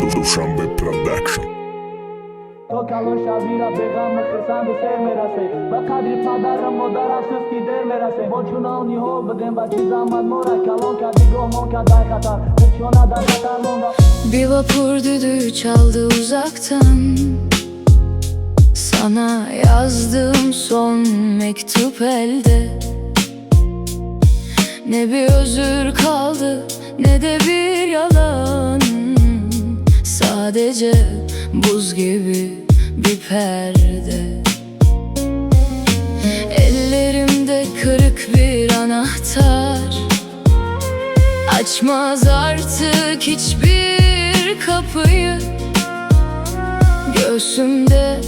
Dushanbe Production. تو کلان شبی را به غم خرسند سر میرسه و قدری پدر مادر افسوس کی در میرسه با چونانی ها بدیم با چیز آمد مورا کلان کردی گمان کردای خطر بچونه در خطر مونده. Bir vapur düdüğü çaldı uzaktan, sana yazdığım son mektup elde. Ne bir özür kaldı ne de bir yalan, sadece buz gibi bir perde. Ellerimde kırık bir anahtar, açmaz artık hiçbir kapıyı. Göğsümde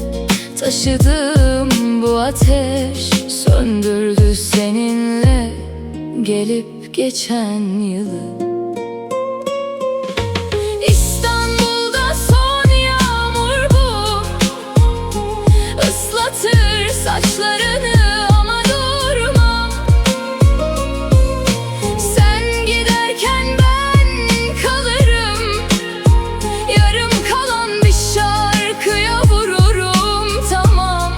taşıdığım bu ateş söndürdü seninle gelip geçen yılı. İstanbul'da son yağmur bu, ıslatır saçlarını ama durmam. Sen giderken ben kalırım, yarım kalan bir şarkıya vururum tamam.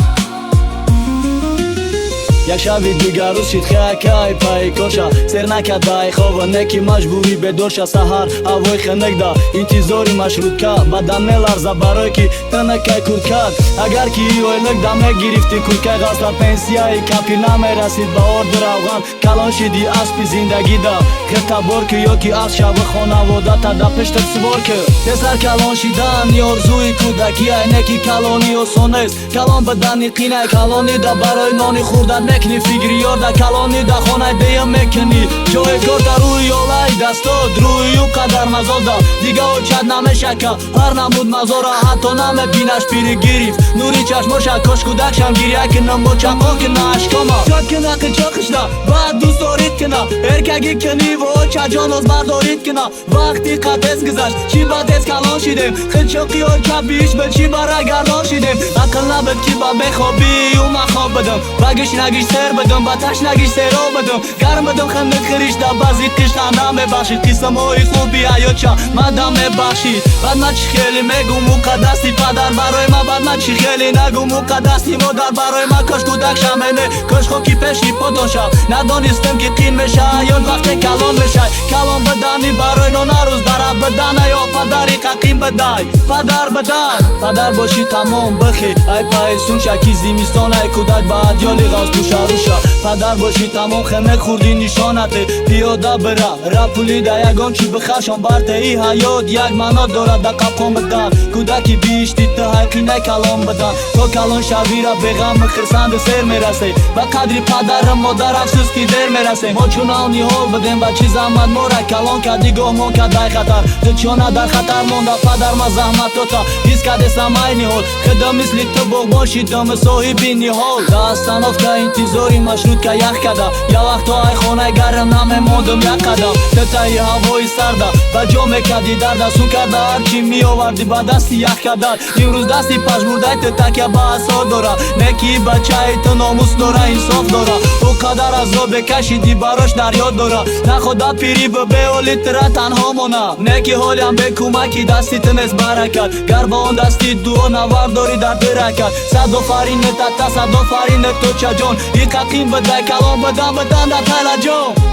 یک شب دیگر روز شد خیلی پیکارشا سر نکردای خواب نکی مجبوری به دورشا سحر هوای خنک دا انتظاری مشروط که بدن میلرزه برای کی تنکی کورد کرد اگر کی اویلک دمه گرفتی کورکای غسل پنسیای کپی نمیرسید به آرد روغن کلان شدی اسبی زندگی دا خطا بار که یا کی از شب خانواده تا دا پشت سوار که پسر کلان شدن یارزوی کودکی نکی کلانی آسان است کلان بدنی قینه کلانی دا برای نانی خوردن نکنی فکری یار دا کلانی دا خانه دیم میکنی جای کار دا روی یالای دستاد روی اون قدر مزاد دا دیگه او چد نمیشه که هر نمود مزارا حتی نمی بینش پیری گریف نوری چشماشا کاش کودکشم گریه کنم با چپا کنه اشکاما چاد کنه قچاقش دا بعد دوست دارید کنه ارکگی کنی و چه جان از بردارید کنه وقتی قدس گذشت چی بعد از کلان شدیم خلچاقی ها کبیش به چی برای گردان شدیم اقل نبید که با بخوابی و مخواب بدم بگش نگیش سر بدم باتش نگیش سر بدم گرم بدم خندت خریش دا بازی قشتا نمیبخشید قسم های خوبی یا چه مدام بخشید بعد من چی خیلی میگم مقدسی پدر برای من بعد من چی خیلی نگم مقدسی مادر برای من کاش کودکشم اینه کاش خوکی پشی پاداشم ندانستم که قین میشه یا وقتی کلان میشه کلان بدنی برای نان روز در بدن یا پدری ققیم بدای پدر بدن پدر باشی تمام بخی ای پایسون شکی زیمیستان ای کودک بعد یا لیغاز توش روشا پدر باشی تمام خمک خوردی نشانته پیاده برا رپولی دا یگان چی بخشان برده ای حیات یک منا دارد دا قبقان بدن کودکی بیشتی تا حقینه کلان بدن تا کلان شوی را به غم خرسند سر میرسه با قدری پدر مادر افسوس کی در میرسه ما چونانی حال بدیم با چیز آمد ما را کلان کردی گمان کردای خطر دچونه در خطر مونده پدر ما زحمت تا هیس کردستم اینی حال خدا مثل تو بغ باشی دم صاحبی نیحال داستان افته انتظاری مشروط که یخ کده یا وقتا ای خانه گرم نمیموندم یک قدم تتایی هوای سرده و جا میکردی در دستون کرده هرچی می آوردی با دستی یخ کردن امروز دستی پشمورده تتکیه با اثار داره نکی بچه تو ناموس داره انصاف داره او قدر از را بکشیدی براش در یاد داره نخدا پیری به بیالی تره تنها مونه نکی حالیم به کمکی دستی تنست برکت گر با آن دستی دعا نورداری در درکت صد آفرین تتا صد آفرین تو چه جان ای ققیم بده کلام بدن در تله جان